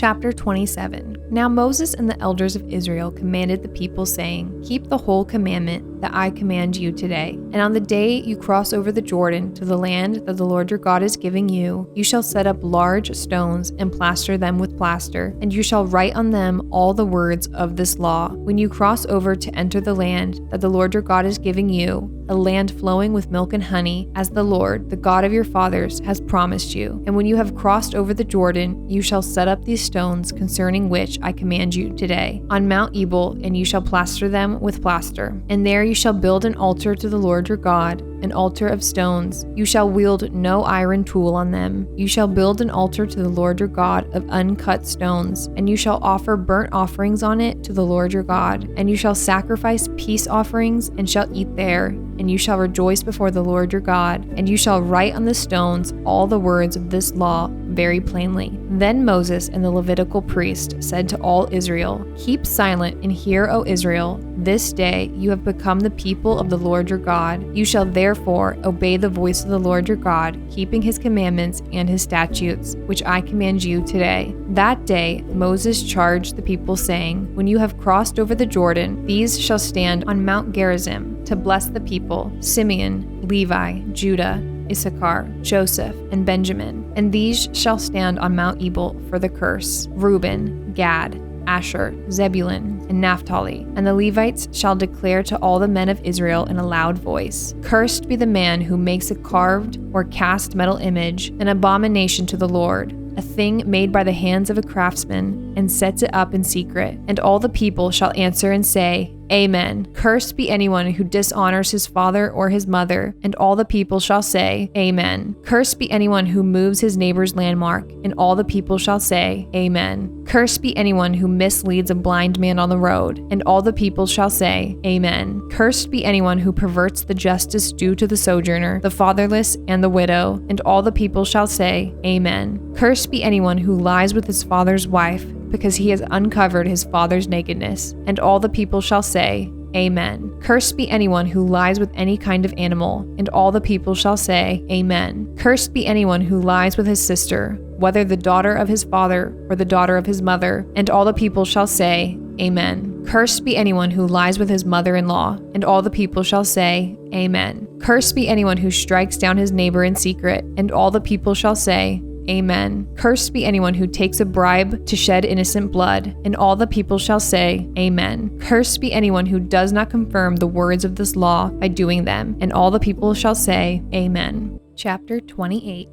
Chapter 27. Now Moses and the elders of Israel commanded the people, saying, Keep the whole commandment that I command you today. And on the day you cross over the Jordan to the land that the Lord your God is giving you, you shall set up large stones and plaster them with plaster, and you shall write on them all the words of this law. When you cross over to enter the land that the Lord your God is giving you, a land flowing with milk and honey, as the Lord, the God of your fathers, has promised you. And when you have crossed over the Jordan, you shall set up these stones concerning which I command you today on Mount Ebal, and you shall plaster them with plaster. And there you shall build an altar to the Lord your God, an altar of stones. You shall wield no iron tool on them. You shall build an altar to the Lord your God of uncut stones, and you shall offer burnt offerings on it to the Lord your God. And you shall sacrifice peace offerings, and shall eat there, and you shall rejoice before the Lord your God. And you shall write on the stones all the words of this law very plainly. Then Moses and the Levitical priest said to all Israel, Keep silent and hear, O Israel. This day you have become the people of the Lord your God. You shall therefore obey the voice of the Lord your God, keeping his commandments and his statutes, which I command you today. That day Moses charged the people, saying, When you have crossed over the Jordan, these shall stand on Mount Gerizim to bless the people: Simeon, Levi, Judah, Issachar, Joseph, and Benjamin. And these shall stand on Mount Ebal for the curse: Reuben, Gad, Asher, Zebulun, and Naphtali. And the Levites shall declare to all the men of Israel in a loud voice, Cursed be the man who makes a carved or cast metal image, an abomination to the Lord, a thing made by the hands of a craftsman, and sets it up in secret. And all the people shall answer and say, Amen. Cursed be anyone who dishonors his father or his mother. And all the people shall say, Amen. Cursed be anyone who moves his neighbor's landmark. And all the people shall say, Amen. Cursed be anyone who misleads a blind man on the road. And all the people shall say, Amen. Cursed be anyone who perverts the justice due to the sojourner, the fatherless, and the widow. And all the people shall say, Amen. Cursed be anyone who lies with his father's wife, because he has uncovered his father's nakedness. And all the people shall say, Amen. Cursed be anyone who lies with any kind of animal. And all the people shall say, Amen. Cursed be anyone who lies with his sister, whether the daughter of his father or the daughter of his mother. And all the people shall say, Amen. Cursed be anyone who lies with his mother-in-law. And all the people shall say, Amen. Cursed be anyone who strikes down his neighbor in secret. And all the people shall say, Amen. Cursed be anyone who takes a bribe to shed innocent blood. And all the people shall say, Amen. Cursed be anyone who does not confirm the words of this law by doing them. And all the people shall say, Amen. Chapter 28.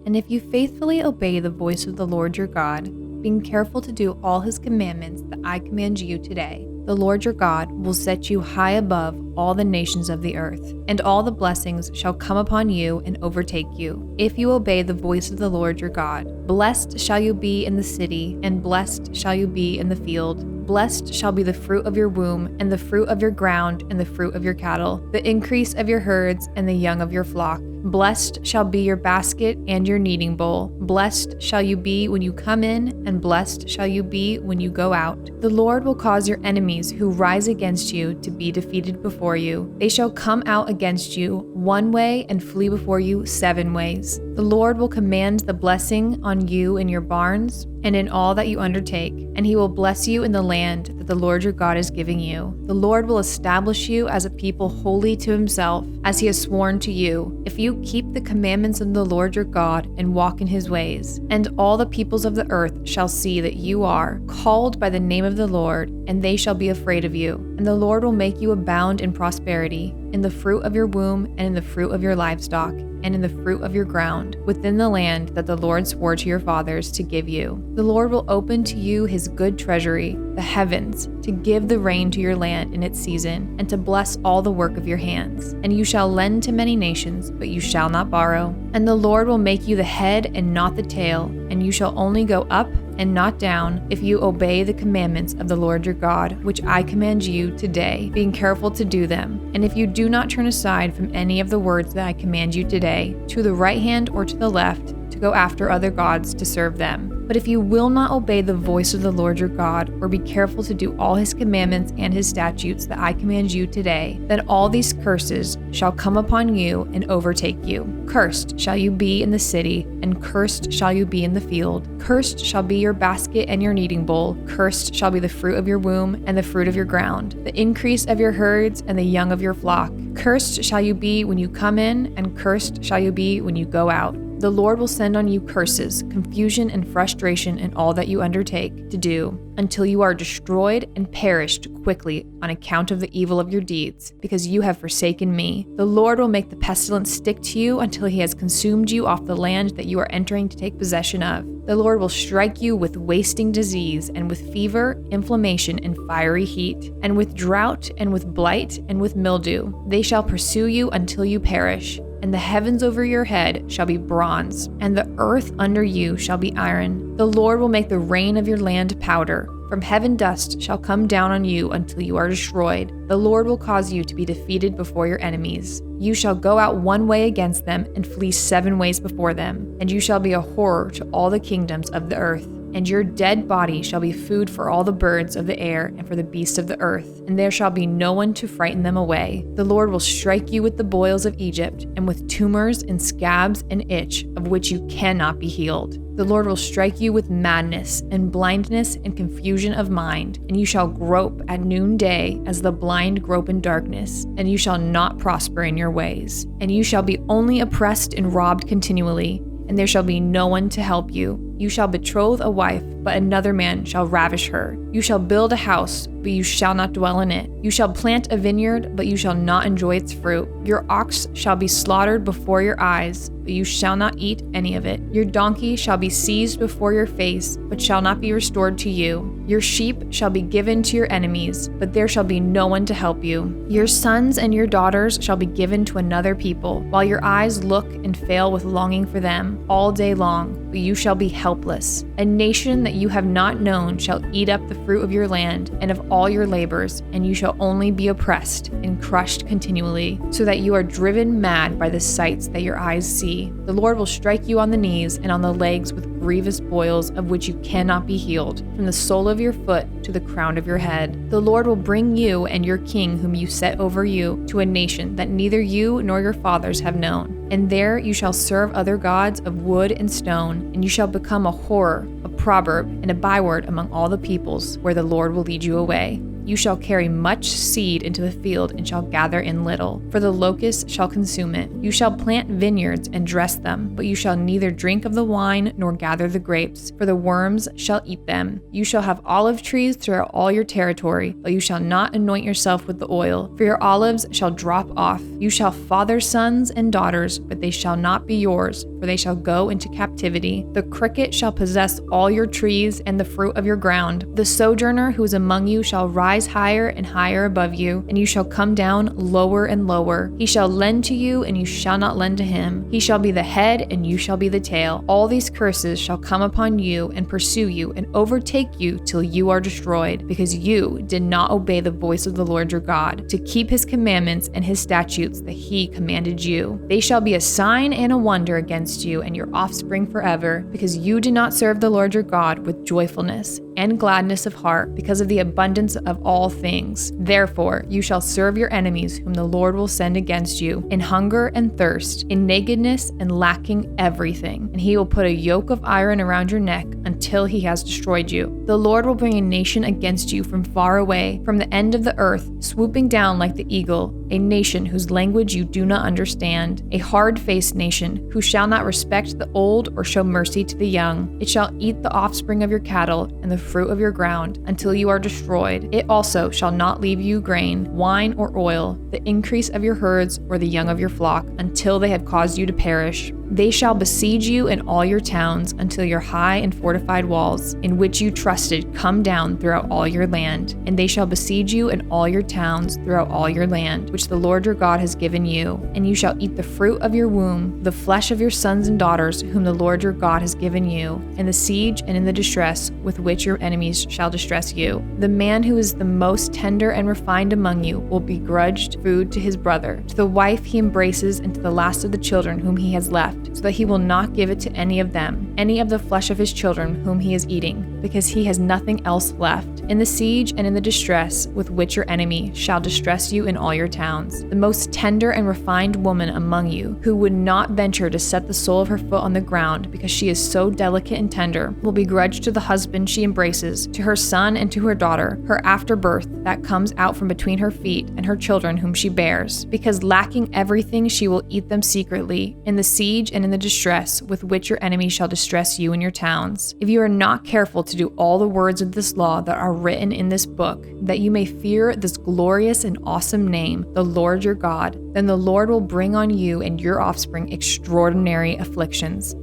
And if you faithfully obey the voice of the Lord your God, being careful to do all his commandments that I command you today, the Lord your God will set you high above all the nations of the earth, and all the blessings shall come upon you and overtake you, if you obey the voice of the Lord your God. Blessed shall you be in the city, and blessed shall you be in the field. Blessed shall be the fruit of your womb, and the fruit of your ground, and the fruit of your cattle, the increase of your herds, and the young of your flock. Blessed shall be your basket and your kneading bowl. Blessed shall you be when you come in, and blessed shall you be when you go out. The Lord will cause your enemies who rise against you to be defeated before you. They shall come out against you one way and flee before you 7 ways. The Lord will command the blessing on you in your barns and in all that you undertake, and he will bless you in the land that the Lord your God is giving you. The Lord will establish you as a people holy to himself, as he has sworn to you, if you keep the commandments of the Lord your God and walk in his ways. And all the peoples of the earth shall see that you are called by the name of the Lord, and they shall be afraid of you. And the Lord will make you abound in prosperity, in the fruit of your womb, and in the fruit of your livestock, and in the fruit of your ground, within the land that the Lord swore to your fathers to give you. The Lord will open to you his good treasury, the heavens, to give the rain to your land in its season, and to bless all the work of your hands. And you shall lend to many nations, but you shall not borrow. And the Lord will make you the head and not the tail, and you shall only go up and not down, if you obey the commandments of the Lord your God, which I command you today, being careful to do them. And if you do not turn aside from any of the words that I command you today, to the right hand or to the left, to go after other gods to serve them. But if you will not obey the voice of the Lord your God, or be careful to do all his commandments and his statutes that I command you today, then all these curses shall come upon you and overtake you. Cursed shall you be in the city, and cursed shall you be in the field. Cursed shall be your basket and your kneading bowl. Cursed shall be the fruit of your womb and the fruit of your ground, the increase of your herds and the young of your flock. Cursed shall you be when you come in, and cursed shall you be when you go out. The Lord will send on you curses, confusion, and frustration in all that you undertake to do, until you are destroyed and perished quickly on account of the evil of your deeds, because you have forsaken me. The Lord will make the pestilence stick to you until he has consumed you off the land that you are entering to take possession of. The Lord will strike you with wasting disease, and with fever, inflammation, and fiery heat, and with drought, and with blight, and with mildew. They shall pursue you until you perish. And the heavens over your head shall be bronze, and the earth under you shall be iron. The Lord will make the rain of your land powder. From heaven dust shall come down on you until you are destroyed. The Lord will cause you to be defeated before your enemies. You shall go out one way against them and flee 7 ways before them, and you shall be a horror to all the kingdoms of the earth. And your dead body shall be food for all the birds of the air and for the beasts of the earth, and there shall be no one to frighten them away. The Lord will strike you with the boils of Egypt, and with tumors and scabs and itch, of which you cannot be healed. The Lord will strike you with madness and blindness and confusion of mind, and you shall grope at noonday as the blind grope in darkness, and you shall not prosper in your ways. And you shall be only oppressed and robbed continually, and there shall be no one to help you. You shall betroth a wife, but another man shall ravish her. You shall build a house, but you shall not dwell in it. You shall plant a vineyard, but you shall not enjoy its fruit. Your ox shall be slaughtered before your eyes, but you shall not eat any of it. Your donkey shall be seized before your face, but shall not be restored to you. Your sheep shall be given to your enemies, but there shall be no one to help you. Your sons and your daughters shall be given to another people, while your eyes look and fail with longing for them all day long, but you shall be helpless. A nation that you have not known shall eat up the fruit of your land and of all your labors, and you shall only be oppressed and crushed continually, so that you are driven mad by the sights that your eyes see. The Lord will strike you on the knees and on the legs with grievous boils of which you cannot be healed, from the sole of your foot to the crown of your head. The Lord will bring you and your king whom you set over you to a nation that neither you nor your fathers have known. And there you shall serve other gods of wood and stone, and you shall become a horror, a proverb, and a byword among all the peoples where the Lord will lead you away. You shall carry much seed into the field and shall gather in little, for the locust shall consume it. You shall plant vineyards and dress them, but you shall neither drink of the wine nor gather the grapes, for the worms shall eat them. You shall have olive trees throughout all your territory, but you shall not anoint yourself with the oil, for your olives shall drop off. You shall father sons and daughters, but they shall not be yours, for they shall go into captivity. The cricket shall possess all your trees and the fruit of your ground. The sojourner who is among you shall rise higher and higher above you, and you shall come down lower and lower. He shall lend to you, and you shall not lend to him. He shall be the head, and you shall be the tail. All these curses shall come upon you and pursue you and overtake you till you are destroyed, because you did not obey the voice of the Lord your God, to keep his commandments and his statutes that he commanded you. They shall be a sign and a wonder against you and your offspring forever, because you did not serve the Lord your God with joyfulness and gladness of heart, because of the abundance of all things. Therefore, you shall serve your enemies whom the Lord will send against you, in hunger and thirst, in nakedness and lacking everything. And he will put a yoke of iron around your neck until he has destroyed you. The Lord will bring a nation against you from far away, from the end of the earth, swooping down like the eagle, a nation whose language you do not understand, a hard-faced nation who shall not respect the old or show mercy to the young. It shall eat the offspring of your cattle and the fruit of your ground until you are destroyed. It also shall not leave you grain, wine, or oil, the increase of your herds or the young of your flock, until they have caused you to perish. They shall besiege you in all your towns until your high and fortified walls, in which you trusted, come down throughout all your land. And they shall besiege you in all your towns throughout all your land, which the Lord your God has given you. And you shall eat the fruit of your womb, the flesh of your sons and daughters, whom the Lord your God has given you, in the siege and in the distress with which your enemies shall distress you. The man who is the most tender and refined among you will begrudge food to his brother, to the wife he embraces, and to the last of the children whom he has left. Egypt, so that he will not give it to any of them, any of the flesh of his children whom he is eating, because he has nothing else left. In the siege and in the distress with which your enemy shall distress you in all your towns, the most tender and refined woman among you, who would not venture to set the sole of her foot on the ground because she is so delicate and tender, will begrudge to the husband she embraces, to her son and to her daughter, her afterbirth that comes out from between her feet, and her children whom she bears. Because lacking everything, she will eat them secretly, in the siege and in the distress with which your enemy shall distress you in your towns. If you are not careful to do all the words of this law that are written in this book, that you may fear this glorious and awesome name, the Lord your God, then the Lord will bring on you and your offspring extraordinary afflictions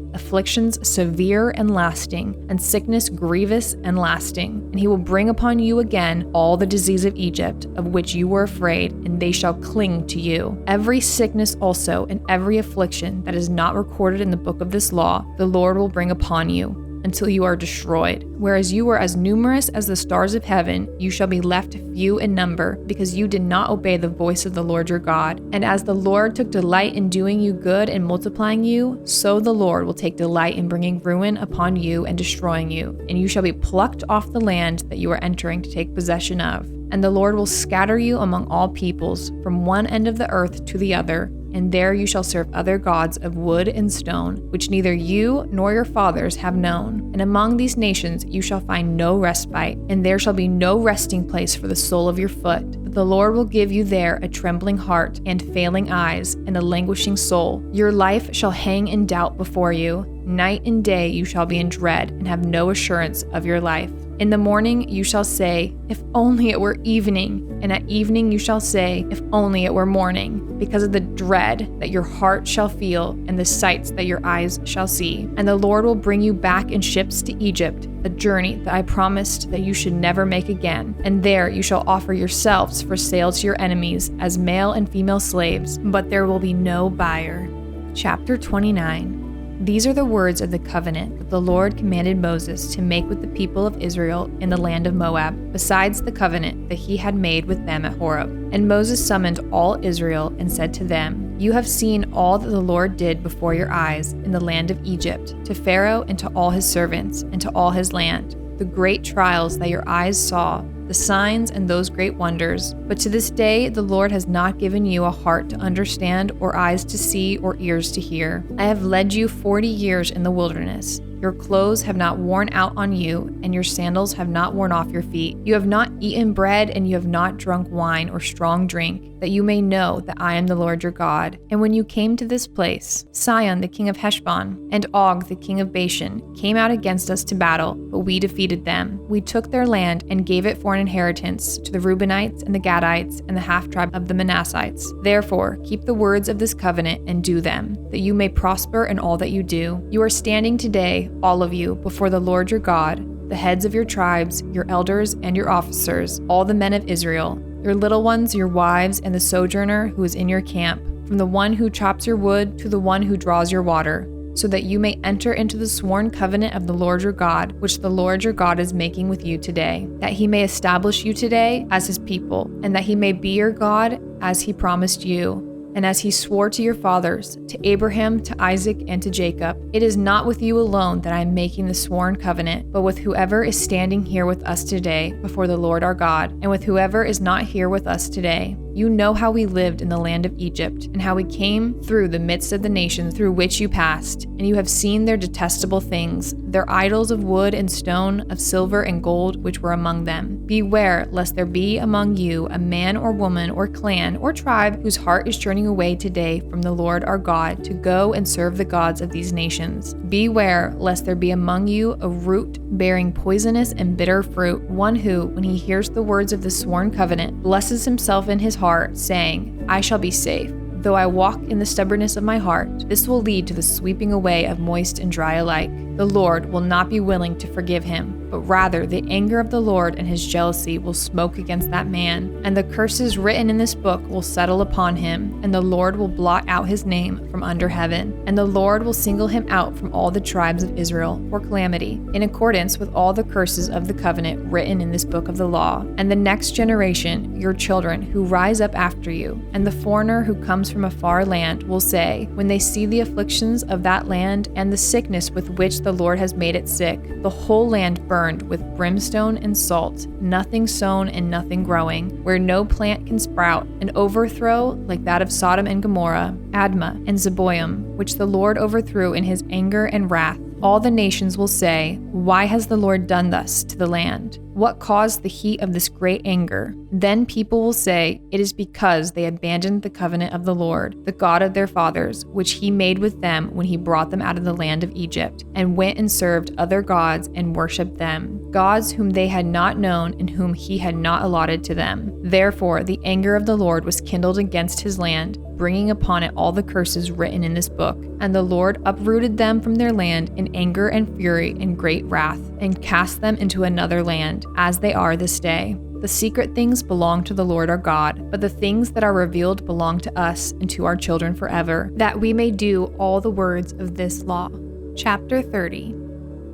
severe and lasting, and sickness grievous and lasting. And he will bring upon you again all the disease of Egypt, of which you were afraid, and they shall cling to you. Every sickness also and every affliction that is not recorded in the book of this law, the Lord will bring upon you, until you are destroyed. Whereas you were as numerous as the stars of heaven, you shall be left few in number, because you did not obey the voice of the Lord your God. And as the Lord took delight in doing you good and multiplying you, so the Lord will take delight in bringing ruin upon you and destroying you. And you shall be plucked off the land that you are entering to take possession of. And the Lord will scatter you among all peoples, from one end of the earth to the other, and there you shall serve other gods of wood and stone, which neither you nor your fathers have known. And among these nations you shall find no respite, and there shall be no resting place for the sole of your foot. But the Lord will give you there a trembling heart, and failing eyes, and a languishing soul. Your life shall hang in doubt before you. Night and day you shall be in dread, and have no assurance of your life. In the morning you shall say, if only it were evening, and at evening you shall say, if only it were morning, because of the dread that your heart shall feel, and the sights that your eyes shall see. And the Lord will bring you back in ships to Egypt, a journey that I promised that you should never make again. And there you shall offer yourselves for sale to your enemies as male and female slaves, but there will be no buyer. Chapter 29. These are the words of the covenant that the Lord commanded Moses to make with the people of Israel in the land of Moab, besides the covenant that he had made with them at Horeb. And Moses summoned all Israel and said to them, You have seen all that the Lord did before your eyes in the land of Egypt, to Pharaoh and to all his servants and to all his land, the great trials that your eyes saw, the signs and those great wonders. But to this day the Lord has not given you a heart to understand, or eyes to see, or ears to hear. I have led you 40 years in the wilderness. Your clothes have not worn out on you, and your sandals have not worn off your feet. You have not eaten bread, and you have not drunk wine or strong drink, that you may know that I am the Lord your God. And when you came to this place, Sihon the king of Heshbon and Og the king of Bashan came out against us to battle, but we defeated them. We took their land and gave it for an inheritance to the Reubenites and the Gadites and the half-tribe of the Manassites. Therefore, keep the words of this covenant and do them, that you may prosper in all that you do. You are standing today, all of you, before the Lord your God, the heads of your tribes, your elders and your officers, all the men of Israel, your little ones, your wives, and the sojourner who is in your camp, from the one who chops your wood to the one who draws your water, so that you may enter into the sworn covenant of the Lord your God, which the Lord your God is making with you today, that he may establish you today as his people, and that he may be your God as he promised you, and as he swore to your fathers, to Abraham, to Isaac, and to Jacob. It is not with you alone that I am making the sworn covenant, but with whoever is standing here with us today before the Lord our God, and with whoever is not here with us today. You know how we lived in the land of Egypt, and how we came through the midst of the nations through which you passed, and you have seen their detestable things, their idols of wood and stone, of silver and gold, which were among them. Beware lest there be among you a man or woman or clan or tribe whose heart is turning away today from the Lord our God to go and serve the gods of these nations. Beware lest there be among you a root bearing poisonous and bitter fruit, one who, when he hears the words of the sworn covenant, blesses himself in his heart, saying, I shall be safe. Though I walk in the stubbornness of my heart, this will lead to the sweeping away of moist and dry alike. the Lord will not be willing to forgive him, but rather the anger of the Lord and his jealousy will smoke against that man, and the curses written in this book will settle upon him, and the Lord will blot out his name from under heaven, and the Lord will single him out from all the tribes of Israel for calamity, in accordance with all the curses of the covenant written in this book of the law. And the next generation, your children who rise up after you, and the foreigner who comes from a far land will say, when they see the afflictions of that land and the sickness with which the Lord has made it sick, the whole land burned with brimstone and salt, nothing sown and nothing growing, where no plant can sprout, an overthrow like that of Sodom and Gomorrah, Admah and Zeboim, which the Lord overthrew in his anger and wrath. All the nations will say, why has the Lord done thus to the land? What caused the heat of this great anger? Then people will say, it is because they abandoned the covenant of the Lord, the God of their fathers, which he made with them when he brought them out of the land of Egypt, and went and served other gods and worshipped them, gods whom they had not known and whom he had not allotted to them. Therefore the anger of the Lord was kindled against his land, bringing upon it all the curses written in this book. And the Lord uprooted them from their land in anger and fury and great wrath, and cast them into another land, as they are this day. The secret things belong to the Lord our God, but the things that are revealed belong to us and to our children forever, that we may do all the words of this law. Chapter 30.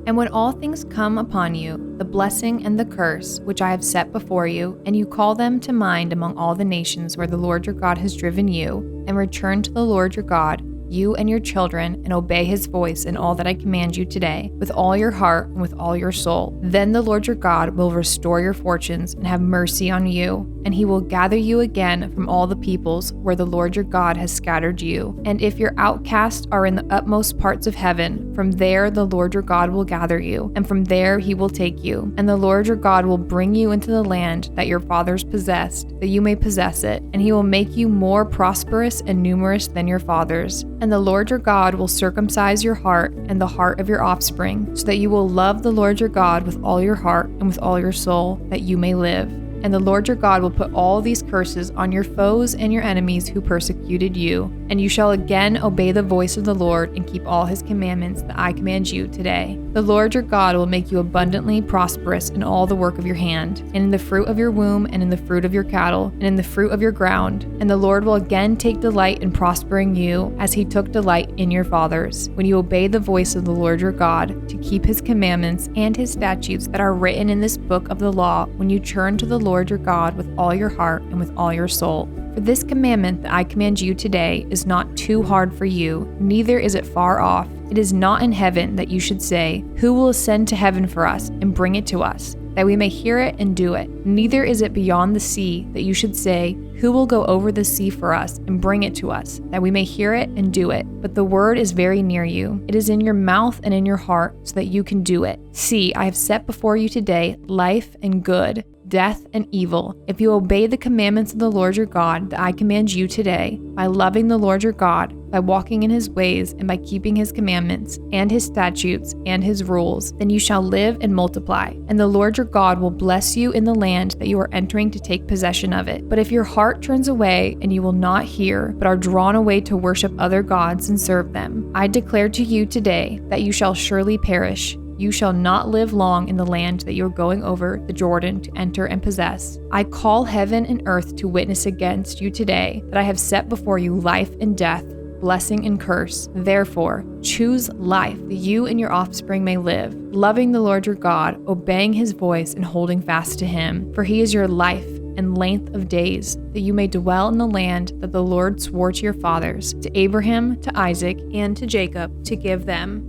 And when all things come upon you, the blessing and the curse which I have set before you, and you call them to mind among all the nations where the Lord your God has driven you, and return to the Lord your God, you and your children, and obey his voice in all that I command you today, with all your heart and with all your soul. Then the Lord your God will restore your fortunes and have mercy on you, and he will gather you again from all the peoples where the Lord your God has scattered you. And if your outcasts are in the utmost parts of heaven, from there the Lord your God will gather you, and from there he will take you. And the Lord your God will bring you into the land that your fathers possessed, that you may possess it, and he will make you more prosperous and numerous than your fathers. And the Lord your God will circumcise your heart and the heart of your offspring, so that you will love the Lord your God with all your heart and with all your soul, that you may live. And the Lord your God will put all these curses on your foes and your enemies who persecuted you. And you shall again obey the voice of the Lord and keep all his commandments that I command you today. The Lord your God will make you abundantly prosperous in all the work of your hand, and in the fruit of your womb, and in the fruit of your cattle, and in the fruit of your ground. And the Lord will again take delight in prospering you, as he took delight in your fathers, when you obey the voice of the Lord your God, to keep his commandments and his statutes that are written in this book of the law, when you turn to the Lord your God with all your heart and with all your soul. For this commandment that I command you today is not too hard for you, neither is it far off. It is not in heaven that you should say, who will ascend to heaven for us and bring it to us, that we may hear it and do it. Neither is it beyond the sea that you should say, who will go over the sea for us and bring it to us, that we may hear it and do it. But the word is very near you. It is in your mouth and in your heart, so that you can do it. See, I have set before you today life and good, death and evil. If you obey the commandments of the Lord your God that I command you today, by loving the Lord your God, by walking in his ways, and by keeping his commandments, and his statutes, and his rules, then you shall live and multiply. And the Lord your God will bless you in the land that you are entering to take possession of it. But if your heart turns away, and you will not hear, but are drawn away to worship other gods and serve them, I declare to you today that you shall surely perish. You shall not live long in the land that you are going over the Jordan to enter and possess. I call heaven and earth to witness against you today that I have set before you life and death, blessing and curse. Therefore, choose life, that you and your offspring may live, loving the Lord your God, obeying his voice and holding fast to him. For he is your life and length of days, that you may dwell in the land that the Lord swore to your fathers, to Abraham, to Isaac, and to Jacob, to give them.